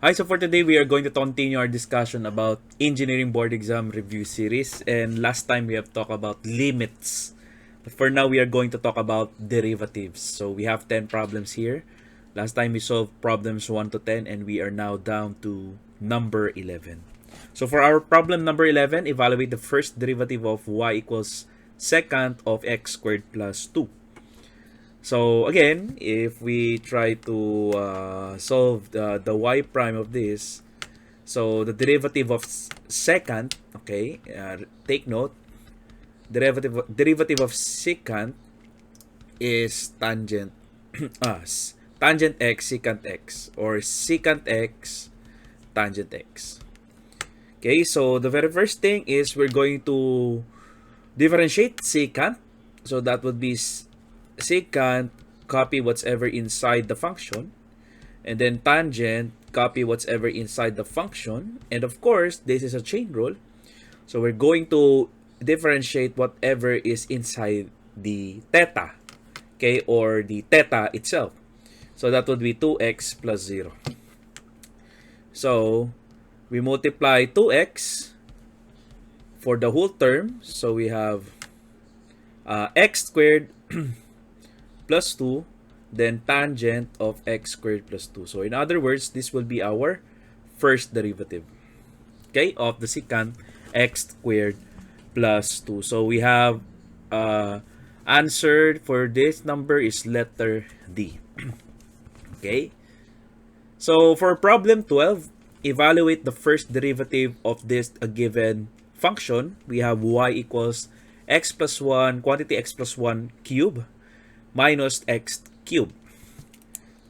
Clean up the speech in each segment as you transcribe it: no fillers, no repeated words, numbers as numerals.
Hi, so for today we are going to continue our discussion about engineering board exam review series, and last time we have talked about limits. But for now we are going to talk about derivatives. So we have 10 problems here. Last time we solved problems 1 to 10 and we are now down to number 11. So for our problem number 11, evaluate the first derivative of y equals secant of x squared plus 2. So again, if we try to solve the y prime of this, so the derivative of secant, okay, take note, derivative of secant is tangent tangent x secant x, or secant x tangent x. Okay, so the very first thing is we're going to differentiate secant. So that would be secant, copy whatever inside the function, and then tangent, copy whatever inside the function, and of course this is a chain rule, so we're going to differentiate whatever is inside the theta, okay, or the theta itself. So that would be 2x plus 0. So we multiply 2x for the whole term, so we have x squared plus 2, then tangent of x squared plus 2. So in other words, this will be our first derivative, okay, of the secant x squared plus 2. So we have answered for this number is letter D. Okay. So for problem 12, evaluate the first derivative of this a given function. We have y equals x plus 1, quantity x plus 1 cube minus x cube.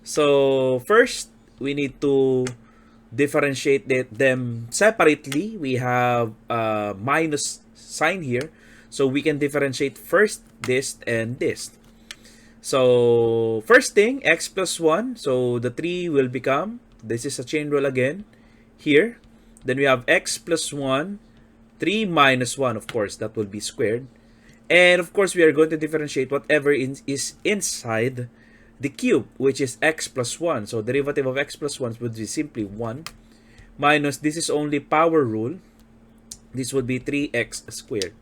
So first, we need to differentiate them separately. We have minus sign here, so we can differentiate first this and this. So first thing, x plus 1, so the 3 will become, this is a chain rule again, here. Then we have x plus 1, 3 minus 1, of course, that will be squared. And of course, we are going to differentiate whatever is inside the cube, which is x plus 1. So derivative of x plus 1 would be simply 1 minus, this is only power rule, this would be 3x squared.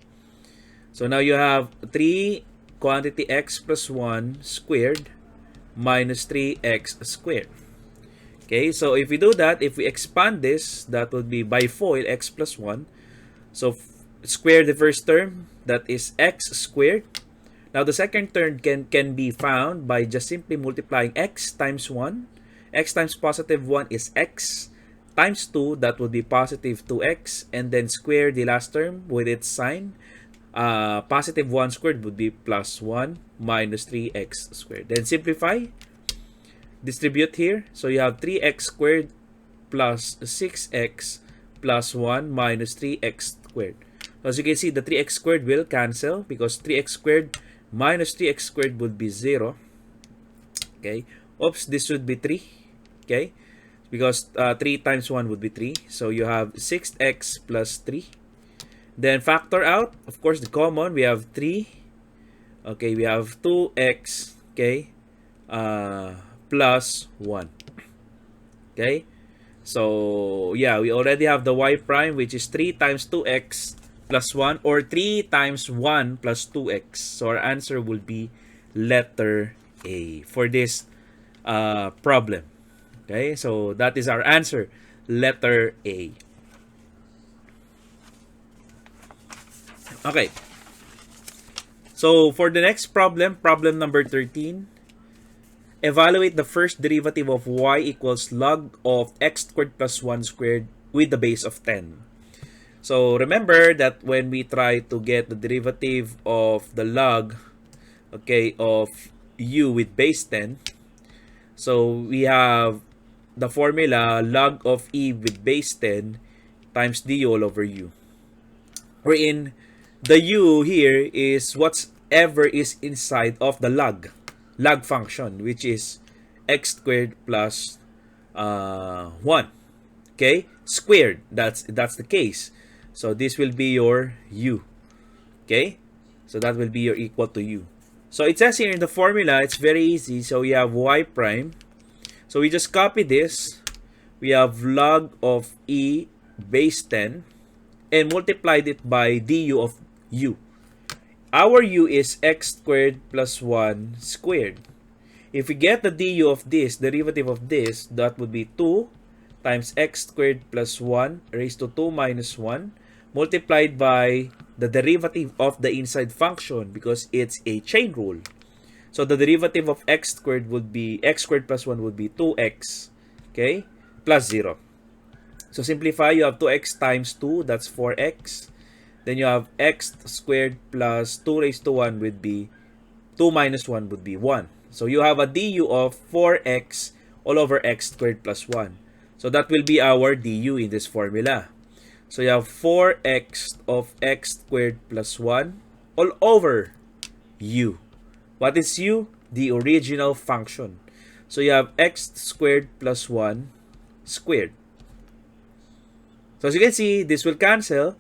So now you have 3 quantity x plus 1 squared minus 3x squared. Okay, so if we do that, if we expand this, that would be bifoil x plus 1. So square the first term, that is x squared. Now the second term can be found by just simply multiplying x times 1. X times positive 1 is x times 2, that would be positive 2x, and then square the last term with its sign. Positive 1 squared would be plus 1 minus 3x squared. Then simplify, distribute here, so you have 3x squared plus 6x plus 1 minus 3x squared. As you can see, the 3x squared will cancel because 3x squared minus 3x squared would be 0. Okay. Oops, this would be 3. Okay. Because 3 times 1 would be 3. So you have 6x plus 3. Then factor out, of course, the common, we have 3. Okay, we have 2x, okay, plus 1. Okay. So, yeah, we already have the y prime, which is 3 times 2x plus 1, or 3 times 1 plus 2x. So our answer will be letter A for this problem. Okay, so that is our answer, letter A. Okay. So for the next problem, problem number 13, evaluate the first derivative of y equals log of x squared plus 1 squared with the base of 10. So remember that when we try to get the derivative of the log, okay, of u with base 10, so we have the formula log of e with base 10 times du all over u, wherein the u here is whatever is inside of the log function, which is x squared plus 1, okay, squared. That's the case. So this will be your u. Okay? So that will be your equal to u. So it says here in the formula, it's very easy. So we have y prime. So we just copy this we have log of e base 10 and multiplied it by du of u. Our u is x squared plus 1 squared. If we get the du of this, derivative of this, that would be 2 times x squared plus 1 raised to 2 minus 1 multiplied by the derivative of the inside function because it's a chain rule. So the derivative of x squared would be x squared plus 1 would be 2x, okay, plus 0. So simplify, you have 2x times 2, that's 4x. Then you have x squared plus 2 raised to 1 would be 2 minus 1 would be 1. So you have a du of 4x all over x squared plus 1. So that will be our du in this formula. So you have 4x of x squared plus 1 all over u. What is u? The original function. So you have x squared plus 1 squared. So as you can see, this will cancel.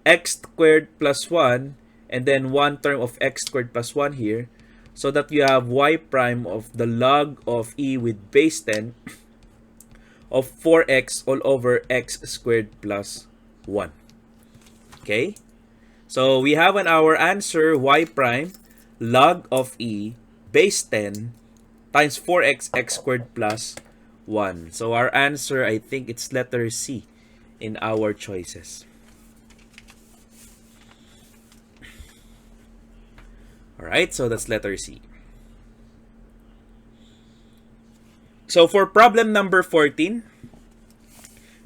X squared plus 1 and then one term of x squared plus 1 here. So that you have y prime of the log of e with base 10 of 4x all over x squared plus 1. Okay? So we have our answer y prime log of e base 10 times 4x x squared plus 1. So our answer, I think it's letter C in our choices. Alright, so that's letter C. So for problem number 14,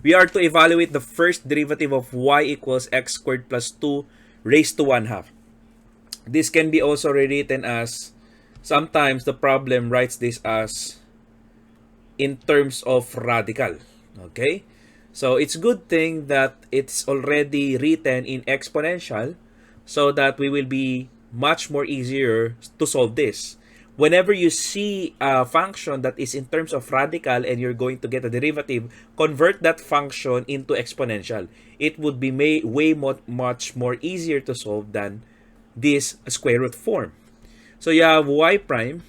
we are to evaluate the first derivative of y equals x squared plus 2 raised to 1/2. This can be also rewritten as, sometimes the problem writes this as in terms of radical. Okay? So it's good thing that it's already written in exponential so that we will be much more easier to solve this. Whenever you see a function that is in terms of radical and you're going to get a derivative, convert that function into exponential. It would be much more easier to solve than this square root form. So you have y prime.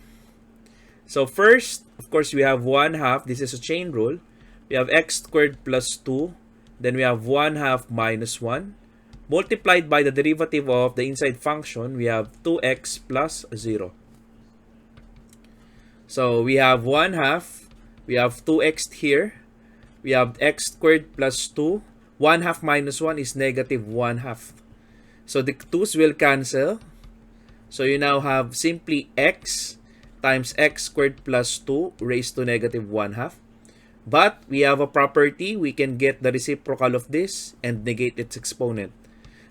So first, of course, we have 1/2. This is a chain rule. We have x squared plus 2. Then we have 1/2 minus 1. Multiplied by the derivative of the inside function, we have 2x plus 0. So we have 1/2. We have 2x here. We have x squared plus 2. 1/2 minus 1 is negative 1/2. So the 2's will cancel. So you now have simply x times x squared plus 2 raised to negative 1/2. But we have a property. We can get the reciprocal of this and negate its exponent.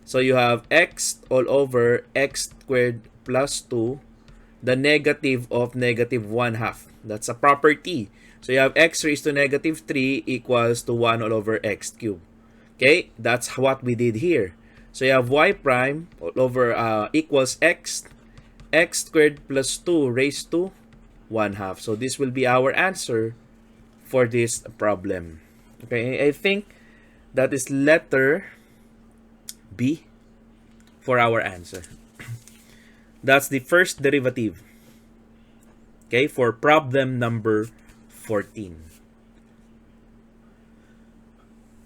So you have x all over x squared plus 2, the negative of negative 1/2. That's a property. So you have x raised to negative 3 equals to 1 all over x cubed. Okay, that's what we did here. So you have y prime all over equals x squared plus 2 raised to 1/2. So this will be our answer for this problem. Okay, I think that is letter B for our answer. That's the first derivative. Okay, for problem number 14.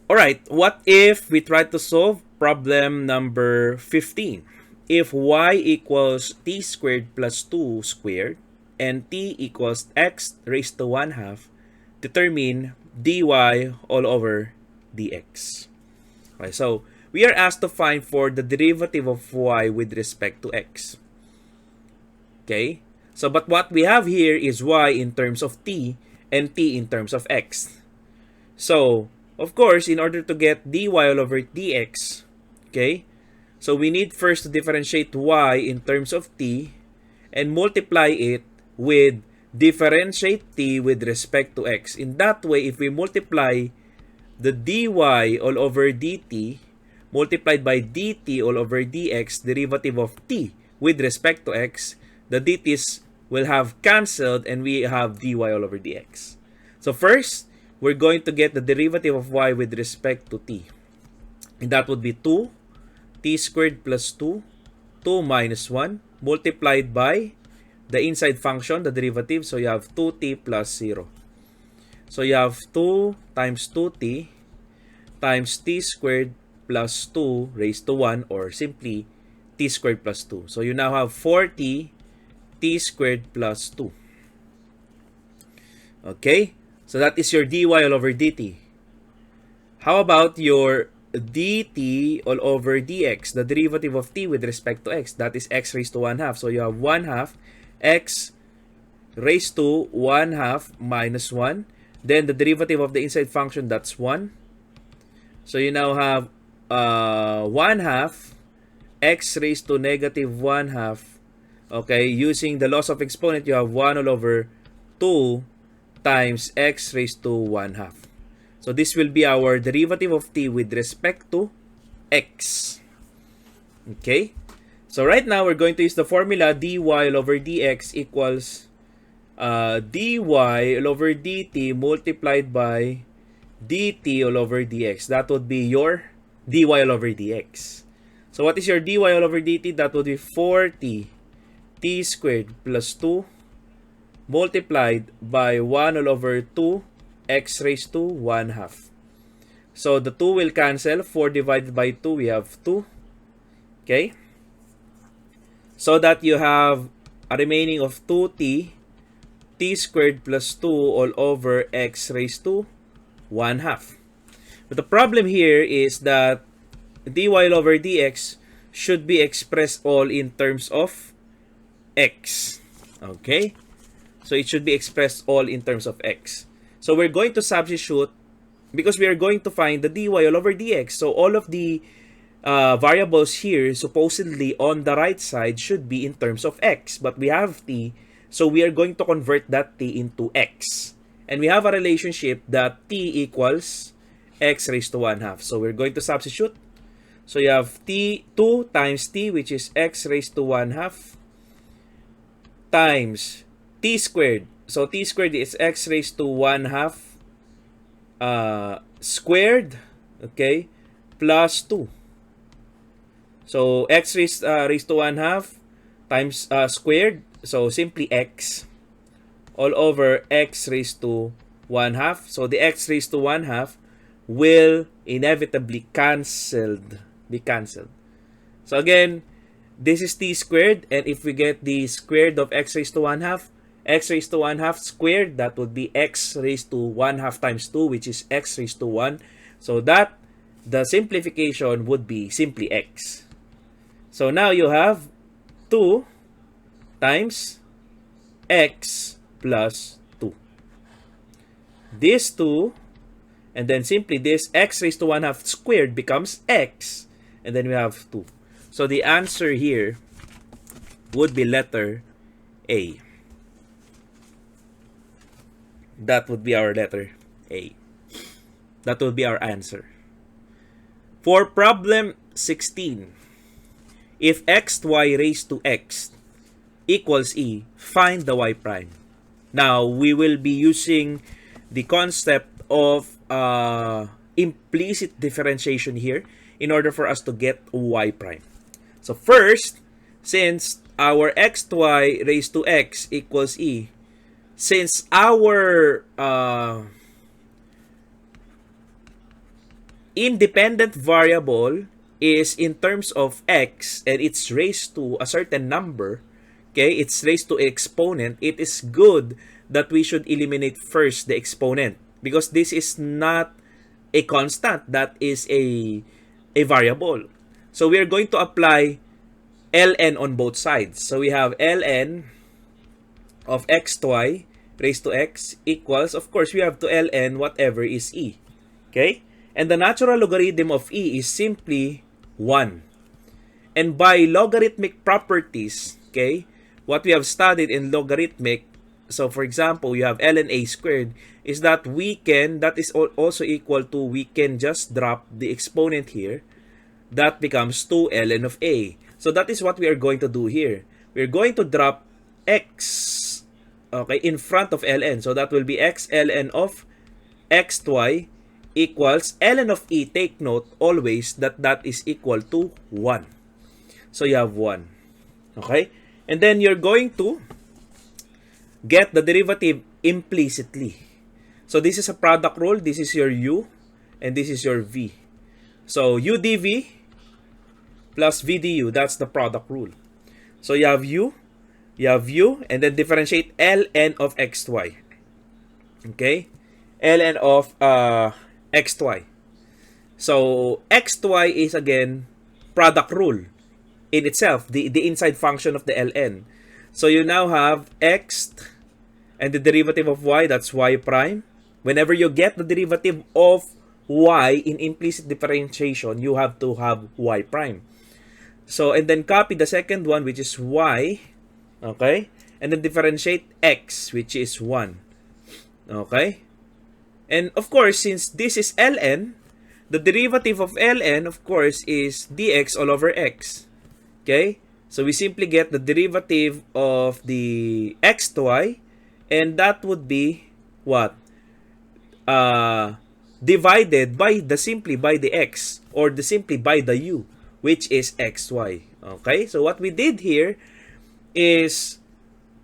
Alright, what if we try to solve problem number 15? If y equals t squared plus 2 squared and t equals x raised to 1/2, determine dy all over dx. Okay, so we are asked to find for the derivative of y with respect to x. Okay? So, but what we have here is y in terms of t and t in terms of x. So, of course, in order to get dy all over dx, okay, so we need first to differentiate y in terms of t and multiply it with differentiate t with respect to x. In that way, if we multiply the dy all over dt multiplied by dt all over dx, derivative of t with respect to x, the dt's will have cancelled and we have dy all over dx. So first, we're going to get the derivative of y with respect to t. And that would be 2 t squared plus 2, 2 minus 1, multiplied by the inside function, the derivative. So you have 2t plus 0. So you have 2 times 2t times t squared plus 2 raised to 1, or simply t squared plus 2. So you now have 4t t squared plus 2. Okay? So that is your dy all over dt. How about your dt all over dx, the derivative of t with respect to x? That is x raised to 1 half. So you have 1 half x raised to 1 half minus 1. Then the derivative of the inside function, that's 1. So you now have 1 half x raised to negative 1 half. Okay, using the laws of exponent, you have 1 all over 2 times x raised to 1 half. So this will be our derivative of t with respect to x. Okay? So right now, we're going to use the formula dy all over dx equals dy all over dt multiplied by dt all over dx. That would be your dy all over dx. So what is your dy all over dt? That would be 4t t squared plus 2 multiplied by 1 all over 2 x raised to 1 half. So the 2 will cancel. 4 divided by 2, we have 2. Okay? So that you have a remaining of 2t t squared plus 2 all over x raised to 1 half. But the problem here is that dy all over dx should be expressed all in terms of x. Okay? So it should be expressed all in terms of x. So we're going to substitute because we are going to find the dy all over dx. So all of the variables here supposedly on the right side should be in terms of x. But we have t, so we are going to convert that t into x. And we have a relationship that t equals x raised to 1 half. So we're going to substitute. So you have t 2 times t, which is x raised to 1 half, times t squared. So t squared is x raised to 1 half squared, okay, plus 2. So x raised to 1 half times squared, so simply x, all over x raised to 1 half. So the x raised to 1 half will inevitably be cancelled. So again, this is t squared, and if we get the squared of x raised to 1 half, x raised to 1 half squared, that would be x raised to 1 half times 2, which is x raised to 1. So that, the simplification would be simply x. So now you have 2 times x plus 2. This 2, and then simply this x raised to 1 half squared becomes x, and then we have 2. So the answer here would be letter A. That would be our letter A. That would be our answer. For problem 16, if xy raised to x equals e, find the y prime. Now, we will be using the concept of implicit differentiation here in order for us to get y prime. So first, since our xy raised to x equals e, since our independent variable is in terms of x and it's raised to a certain number, okay, it's raised to exponent, it is good that we should eliminate first the exponent because this is not a constant, that is a variable. So we are going to apply ln on both sides. So we have ln of xy raised to x equals, of course, we have to ln whatever is e. Okay? And the natural logarithm of e is simply 1. And by logarithmic properties, okay, what we have studied in logarithmic, so for example, you have ln a squared, is that that is also equal to, we can just drop the exponent here. That becomes 2 ln of a. So that is what we are going to do here. We're going to drop x, okay, in front of ln. So that will be x ln of xy equals ln of e. Take note always that that is equal to 1. So you have 1. Okay? And then you're going to get the derivative implicitly. So this is a product rule. This is your u, and this is your v. So u dv plus v du, that's the product rule. So you have u, and then differentiate ln of xy. Okay? ln of xy. So xy is again product rule in itself, the inside function of the ln. So you now have x and the derivative of y, that's y prime. Whenever you get the derivative of y in implicit differentiation, you have to have y prime. So, and then copy the second one, which is y, okay? And then differentiate x, which is 1, okay? And of course, since this is ln, the derivative of ln, of course, is dx all over x, okay? So, we simply get the derivative of the xy, and that would be what? Divided by simply by the x, or simply by the u, which is xy. Okay? So what we did here is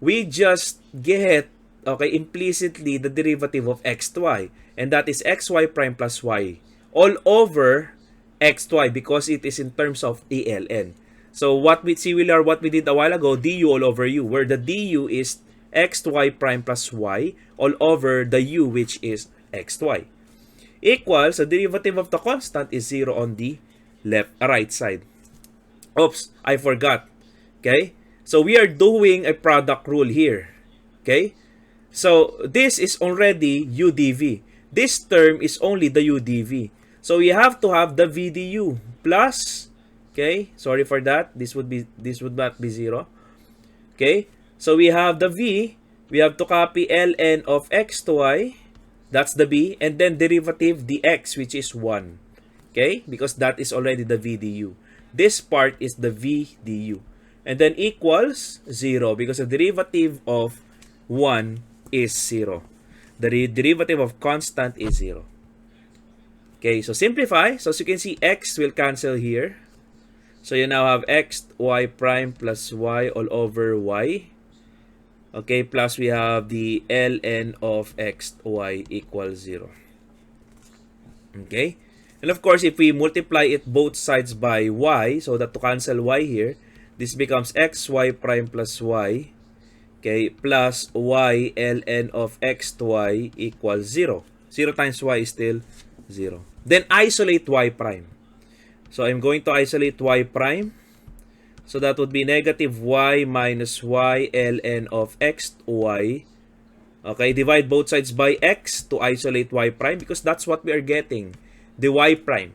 we just get, okay, implicitly the derivative of xy, and that is xy prime plus y all over xy because it is in terms of eln. So what we did a while ago, du all over u, where the du is xy prime plus y all over the u, which is xy, equals the derivative of the constant is 0 on the right side. Oops, I forgot. Okay? So we are doing a product rule here. Okay? So this is already u dv. This term is only the u dv. So we have to have the v du plus, okay? Sorry for that. This would not be 0. Okay? So we have the v, we have to copy ln of xy, that's the b, and then derivative dx, which is 1. Okay? Because that is already the v du. This part is the v du. And then equals 0 because the derivative of 1 is 0. The derivative of constant is 0. Okay, so simplify. So as you can see, x will cancel here. So you now have x y prime plus y all over y. Okay, plus we have the ln of x y equals 0. Okay? And of course, if we multiply it both sides by y, so that to cancel y here, this becomes xy prime plus y, okay, plus y ln of xy equals 0. 0 times y is still 0. Then isolate y prime. So I'm going to isolate y prime. So that would be negative y minus y ln of xy. Okay, divide both sides by x to isolate y prime because that's what we are getting. The y prime,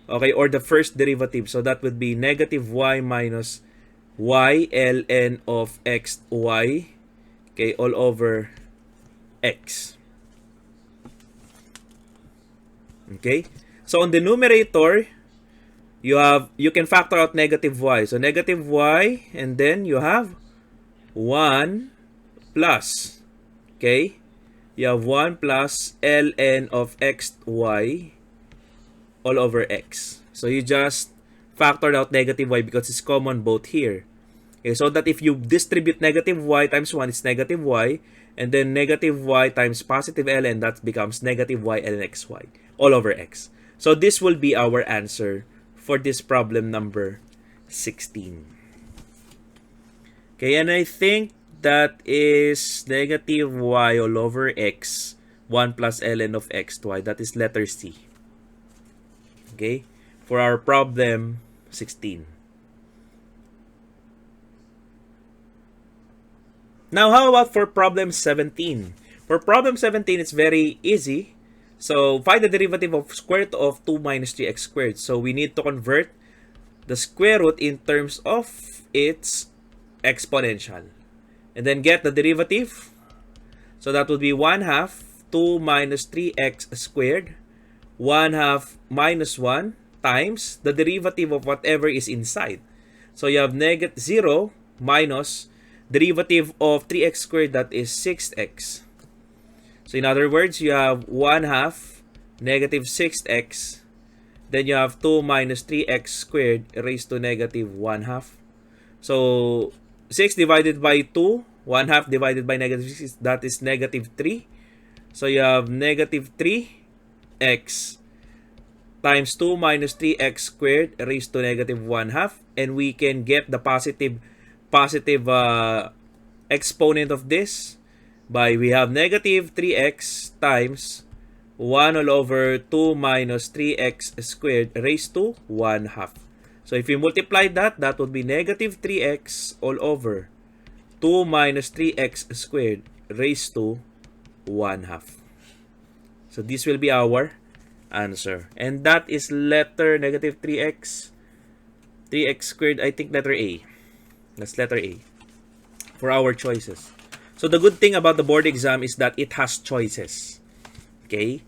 okay, or the first derivative. So that would be negative y minus y ln of xy, okay, all over x. Okay, so on the numerator, you can factor out negative y. So negative y, and then you have 1 plus, okay, you have 1 plus ln of xy all over x. So you just factored out negative y because it's common both here. Okay, so that if you distribute negative y times 1, it's negative y, and then negative y times positive ln, that becomes negative y ln xy all over x. So this will be our answer for this problem number 16. Okay, and I think that is negative y all over x, 1 plus ln of xy. That is letter C. Okay, for our problem 16. Now, how about for problem 17? For problem 17, it's very easy. So, find the derivative of square root of 2 minus 3x squared. So, we need to convert the square root in terms of its exponential. And then get the derivative. So, that would be 1/2 2 minus 3x squared 1/2 minus 1 times the derivative of whatever is inside. So you have negative 0 minus derivative of 3x squared, that is 6x. So in other words, you have 1/2 negative 6x. Then you have 2 minus 3x squared raised to negative 1/2. So 6 divided by 2, 1/2 divided by negative 6, that is negative 3. So you have negative 3x times 2 minus 3x squared raised to negative 1 half. And we can get the positive exponent of this by we have negative 3x times 1 all over 2 minus 3x squared raised to 1 half. So if you multiply that, that would be negative 3x all over 2 minus 3x squared raised to 1 half. So this will be our answer. And that is letter negative 3x. 3x squared, I think letter A. That's letter A for our choices. So the good thing about the board exam is that it has choices. Okay?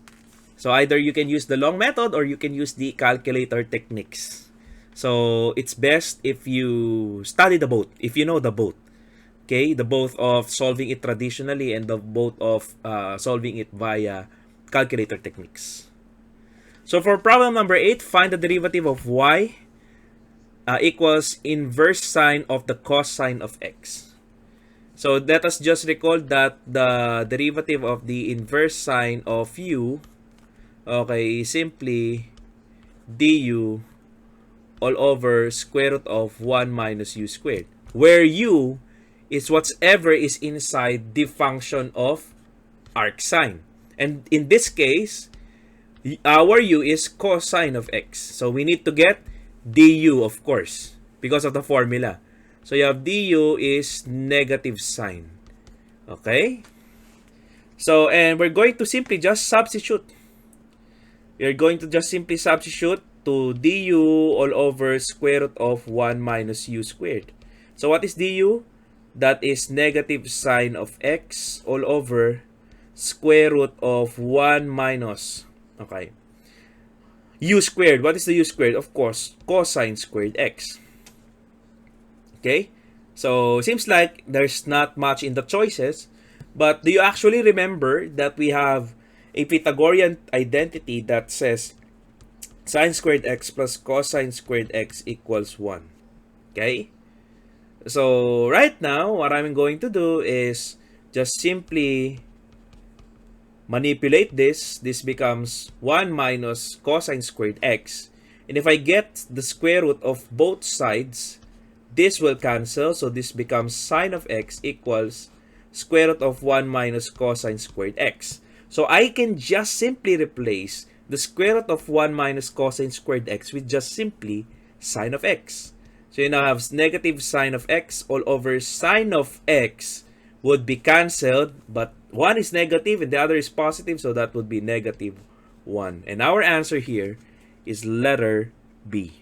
So either you can use the long method or you can use the calculator techniques. So it's best if you study the both, if you know the both. Okay? The both of solving it traditionally and the both of solving it via calculator techniques. So for problem number 8, find the derivative of y equals inverse sine of the cosine of x. So let us just recall that the derivative of the inverse sine of u, okay, is simply du all over square root of 1 minus u squared, where u is whatever is inside the function of arcsine. And in this case, our u is cosine of x. So we need to get du, of course, because of the formula. So you have du is negative sine. Okay? So, and we're going to simply just substitute. We're going to just simply substitute to du all over square root of 1 minus u squared. So what is du? That is negative sine of x all over square root of 1 minus, okay, u squared. What is the u squared? Of course, cosine squared x. Okay? So, seems like there's not much in the choices. But do you actually remember that we have a Pythagorean identity that says sine squared x plus cosine squared x equals 1? Okay? So, right now, what I'm going to do is just simply manipulate this. This becomes 1 minus cosine squared x. And if I get the square root of both sides, this will cancel. So this becomes sine of x equals square root of 1 minus cosine squared x. So I can just simply replace the square root of 1 minus cosine squared x with just simply sine of x. So you now have negative sine of x all over sine of x would be cancelled, but one is negative and the other is positive, so that would be negative 1. And our answer here is letter B.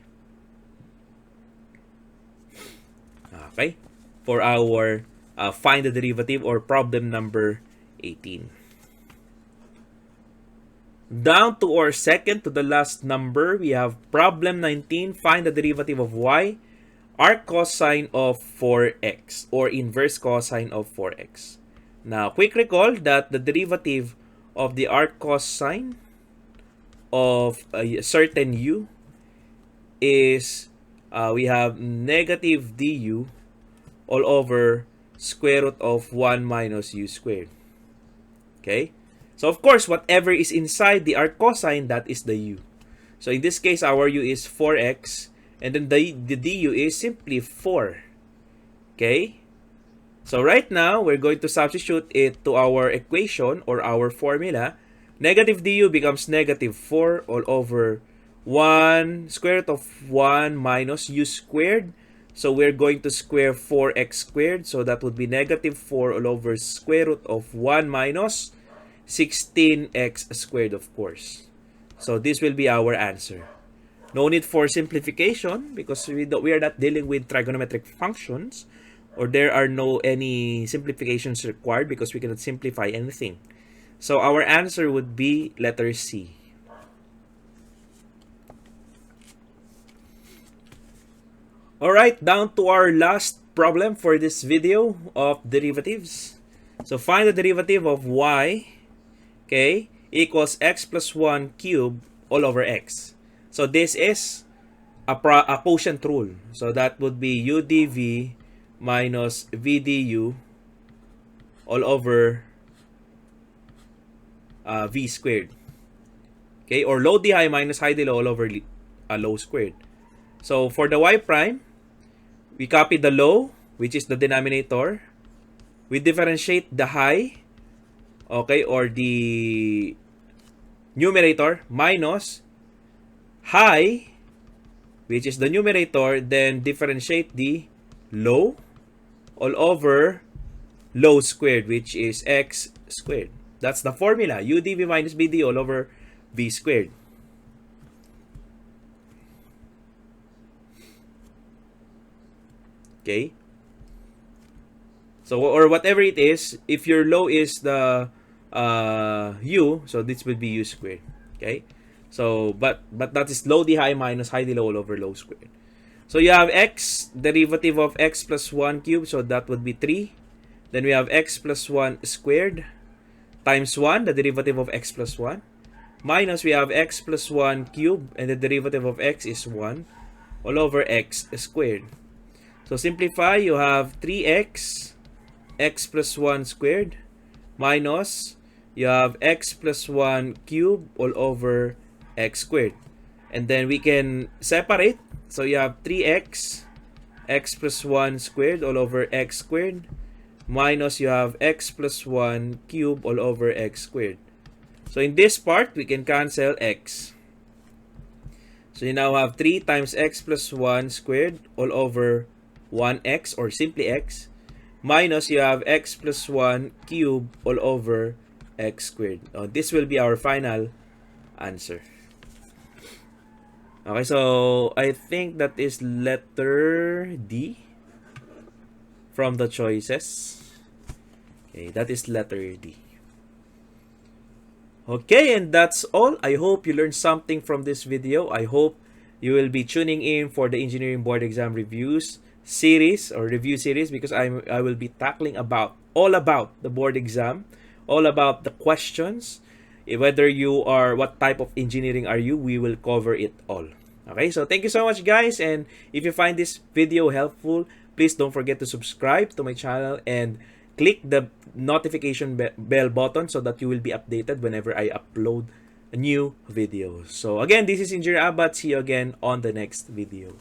Okay? For our find the derivative or problem number 18. Down to our second to the last number, we have problem 19. Find the derivative of y, arc cosine of 4x, or inverse cosine of 4x. Now, quick recall that the derivative of the arc cosine of a certain u is we have negative du all over square root of 1 minus u squared. Okay? So, of course, whatever is inside the arc cosine, that is the u. So, in this case, our u is 4x. And then the du is simply 4. Okay? So, right now, we're going to substitute it to our equation or our formula. Negative du becomes negative 4 all over 1 square root of 1 minus u squared. So, we're going to square 4x squared. So, that would be negative 4 all over square root of 1 minus 16x squared, of course. So, this will be our answer. No need for simplification because we are not dealing with trigonometric functions, or there are no any simplifications required because we cannot simplify anything. So, our answer would be letter C. Alright, down to our last problem for this video of derivatives. So, find the derivative of y, okay, equals x plus 1 cubed all over x. So, this is a quotient rule. So, that would be u dv minus v du all over v squared. Okay, or low d high minus high d low all over low squared. So for the y prime, we copy the low, which is the denominator. We differentiate the high, okay, or the numerator, minus high, which is the numerator, then differentiate the low all over low squared, which is x squared. That's the formula, udv minus bd all over v squared. Okay? So, or whatever it is, if your low is the u, so this would be u squared. Okay? So, but that is low d high minus high d low all over low squared. So, you have x, derivative of x plus 1 cubed, so that would be 3. Then we have x plus 1 squared times 1, the derivative of x plus 1. Minus, we have x plus 1 cubed, and the derivative of x is 1 all over x squared. So, simplify, you have 3x, x plus 1 squared, minus, you have x plus 1 cubed all over x squared. And then we can separate. So, you have 3x, x plus 1 squared all over x squared, minus you have x plus 1 cubed all over x squared. So, in this part, we can cancel x. So, you now have 3 times x plus 1 squared all over 1x, or simply x, minus you have x plus 1 cubed all over x squared. Now, this will be our final answer. Okay, so I think that is letter D from the choices. Okay, that is letter D. Okay, and that's all. I hope you learned something from this video. I hope you will be tuning in for the engineering board exam reviews series or review series, because I will be tackling all about the board exam, all about the questions. Whether you are, what type of engineering are you, we will cover it all. Okay, so thank you so much, guys, and if you find this video helpful, please don't forget to subscribe to my channel and click the notification bell button so that you will be updated whenever I upload a new video. So again, this is Engineer Abad. See you again on the next video.